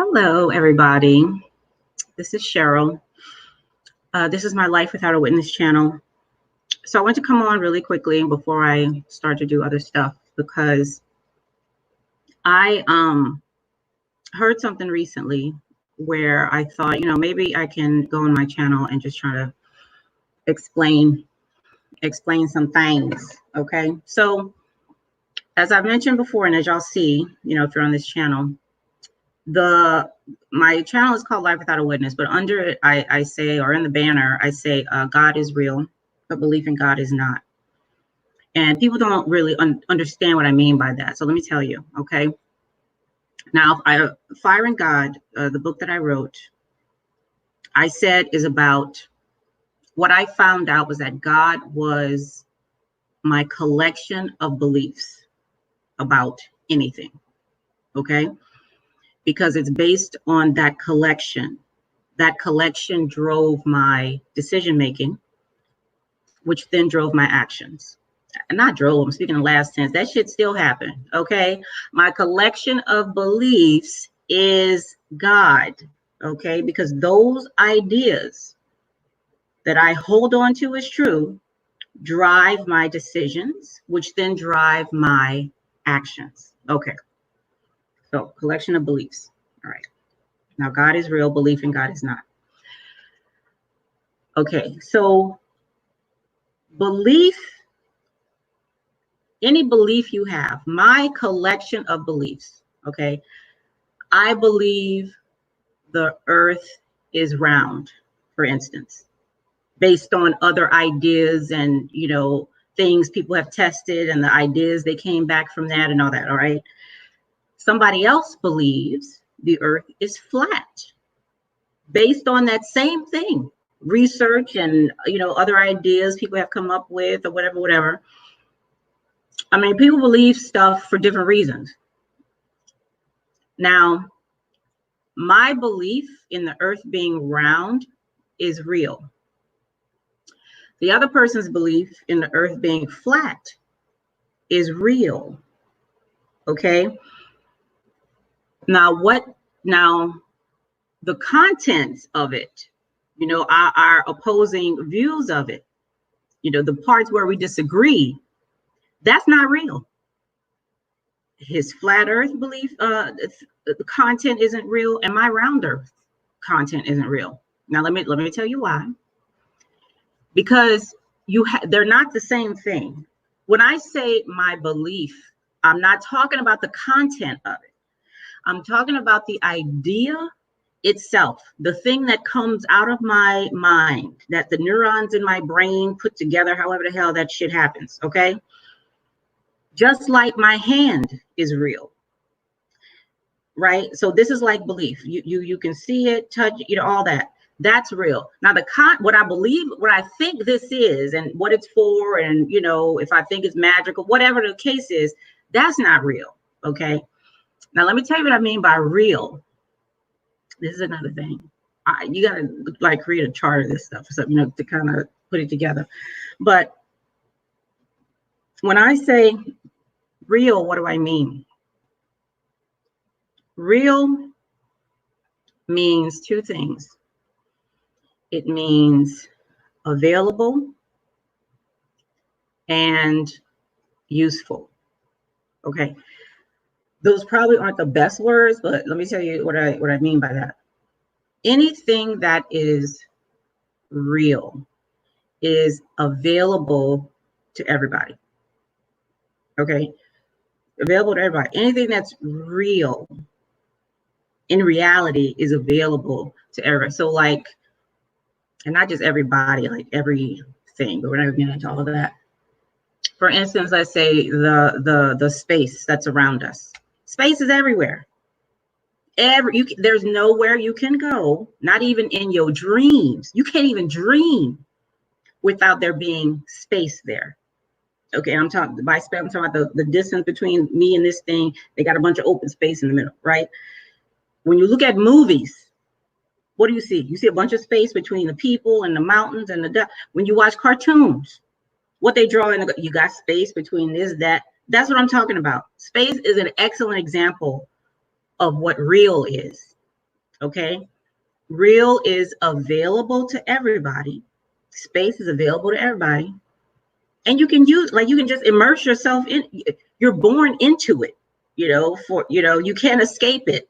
Hello, everybody. This is Cheryl. This is my Life Without a Witness channel. So I want to come on really quickly before I start to do other stuff because I heard something recently where I thought, maybe I can go on my channel and just try to explain some things. Okay. So as I've mentioned before, and as y'all see, if you're on this channel, my channel is called Life Without a Witness, but under it I say, or in the banner I say, God is real, but belief in God is not. And people don't really understand what I mean by that. So let me tell you. Okay, now Fire in God, the book that I wrote, I said is about what I found out was that God was my collection of beliefs about anything. Okay, because it's based on that collection. That collection drove my decision making, which then drove my actions. And not drove, I'm speaking in last tense. That shit still happened. Okay. My collection of beliefs is God. Okay. Because those ideas that I hold on to as true drive my decisions, which then drive my actions. Okay. So collection of beliefs. All right. Now, God is real, belief in God is not. Okay, so belief, any belief you have, my collection of beliefs, okay, I believe the earth is round, for instance, based on other ideas and, things people have tested and the ideas they came back from that and all that, all right? Somebody else believes the earth is flat, based on that same thing, research and other ideas people have come up with or whatever. I mean, people believe stuff for different reasons. Now, my belief in the earth being round is real. The other person's belief in the earth being flat is real. Okay. Now the contents of it, our opposing views of it, the parts where we disagree, that's not real. His flat earth belief, the content isn't real, and my round earth content isn't real. Now let me tell you why. Because they're not the same thing. When I say my belief, I'm not talking about the content of it. I'm talking about the idea itself, the thing that comes out of my mind, that the neurons in my brain put together, however the hell that shit happens, okay? Just like my hand is real, right? So this is like belief. You can see it, touch, all that. That's real. Now what I believe, what I think this is, and what it's for, and if I think it's magical, whatever the case is, that's not real. Okay. Now let me tell you what I mean by real. This is another thing. You gotta create a chart of this stuff or something, to kind of put it together. But when I say real, what do I mean? Real means two things. It means available and useful. Okay. Those probably aren't the best words, but let me tell you what I mean by that. Anything that is real is available to everybody. Okay. Available to everybody. Anything that's real in reality is available to everybody. So and not just everybody, like everything, but we're not going to get into all of that. For instance, let's say the space that's around us. Space is everywhere. There's nowhere you can go, not even in your dreams. You can't even dream without there being space there. Okay, I'm talking about the distance between me and this thing. They got a bunch of open space in the middle, right? When you look at movies, what do you see? You see a bunch of space between the people and the mountains and when you watch cartoons, what they draw in, you got space between this, that. That's what I'm talking about. Space is an excellent example of what real is. Okay. Real is available to everybody. Space is available to everybody. And you can use, like, you can just immerse yourself in, you're born into it, you can't escape it.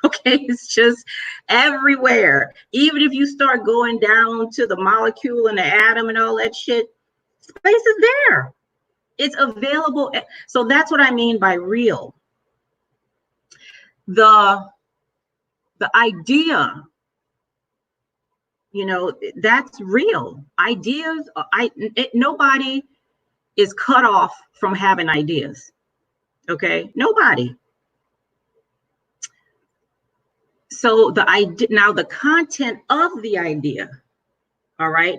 Okay. It's just everywhere. Even if you start going down to the molecule and the atom and all that shit, space is there. It's available. So that's what I mean by real. The idea, that's real. Ideas, nobody is cut off from having ideas. Okay, nobody. So the idea, now the content of the idea, all right,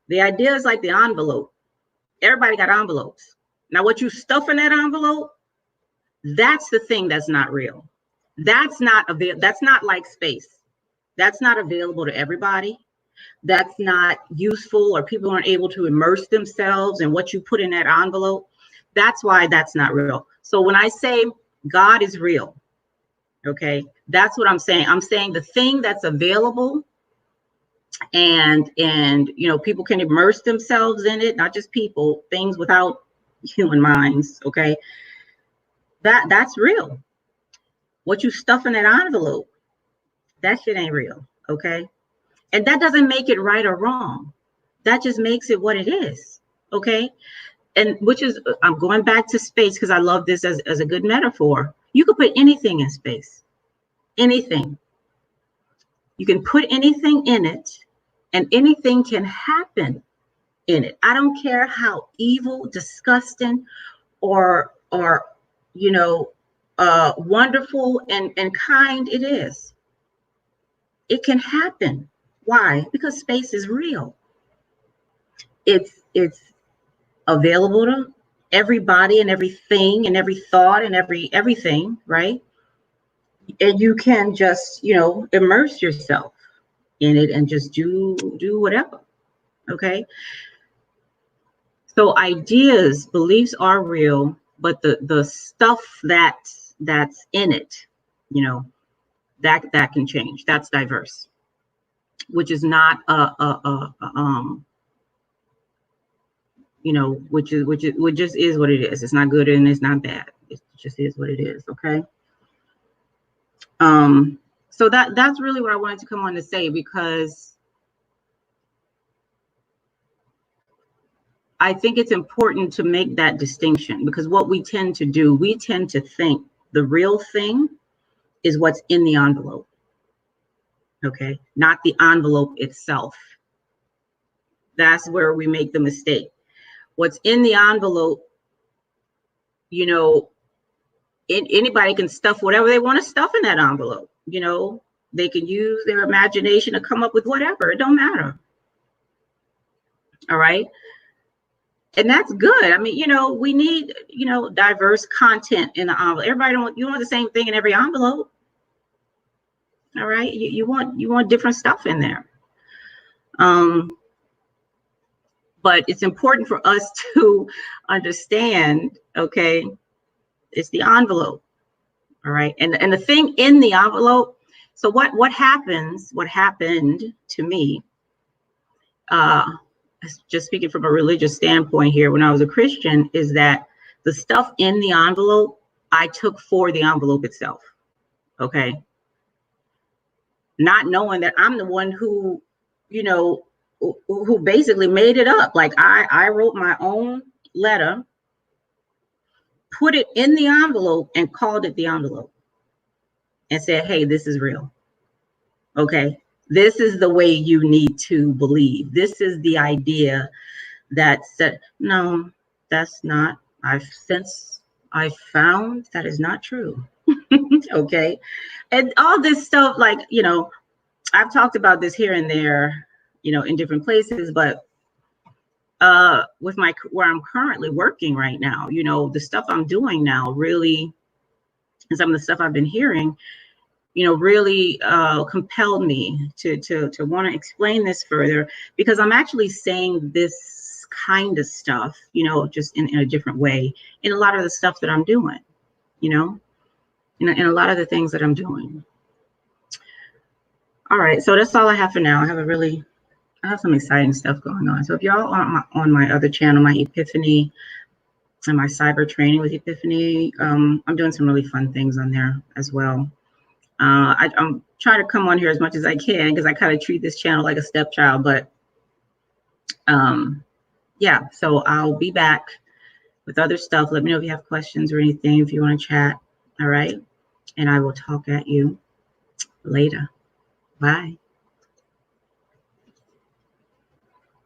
the idea is like the envelope. Everybody got envelopes. Now what you stuff in that envelope, that's the thing that's not real. That's not available. That's not like space. That's not available to everybody. That's not useful, or people aren't able to immerse themselves in what you put in that envelope. That's why that's not real. So when I say God is real, okay, that's what I'm saying. I'm saying the thing that's available and people can immerse themselves in it, not just people, things without human minds, okay? That's real. What you stuff in that envelope, that shit ain't real, okay? And that doesn't make it right or wrong. That just makes it what it is, okay? And which is, I'm going back to space because I love this as a good metaphor. You could put anything in space, anything. You can put anything in it, and anything can happen in it. I don't care how evil, disgusting, or wonderful and kind it is. It can happen. Why? Because space is real. It's available to everybody and everything and every thought and everything, right? And you can just, immerse yourself in it and just do whatever. Okay. So ideas, beliefs are real, but the stuff that's in it, that can change. That's diverse, which is not which just is what it is. It's not good and it's not bad. It just is what it is. Okay. So that's really what I wanted to come on to say, because I think it's important to make that distinction, because what we tend to do, we tend to think the real thing is what's in the envelope. Okay. Not the envelope itself. That's where we make the mistake. What's in the envelope, anybody can stuff whatever they want to stuff in that envelope. They can use their imagination to come up with whatever. It don't matter. All right. And that's good. I mean, we need, diverse content in the envelope. Everybody you don't want the same thing in every envelope. All right. You want different stuff in there. But it's important for us to understand, okay, it's the envelope. All right. And the thing in the envelope. So what happened to me, just speaking from a religious standpoint here, when I was a Christian, is that the stuff in the envelope, I took for the envelope itself. Okay. Not knowing that I'm the one who basically made it up. Like I wrote my own letter, put it in the envelope and called it the envelope and said, hey, this is real. Okay. This is the way you need to believe. This is the idea that said, no, that's not. I found that is not true. Okay. And all this stuff, like, I've talked about this here and there, in different places, but with where I'm currently working right now, the stuff I'm doing now really, and some of the stuff I've been hearing, really compelled me to want to explain this further, because I'm actually saying this kind of stuff, just in a different way in a lot of the stuff that I'm doing, in a lot of the things that I'm doing. All right, so that's all I have for now. I have some exciting stuff going on. So if y'all are on my other channel, my Ypifany and my cyber training with Ypifany, I'm doing some really fun things on there as well. I'm trying to come on here as much as I can because I kind of treat this channel like a stepchild, but yeah, so I'll be back with other stuff. Let me know if you have questions or anything, if you want to chat. All right. And I will talk at you later. Bye.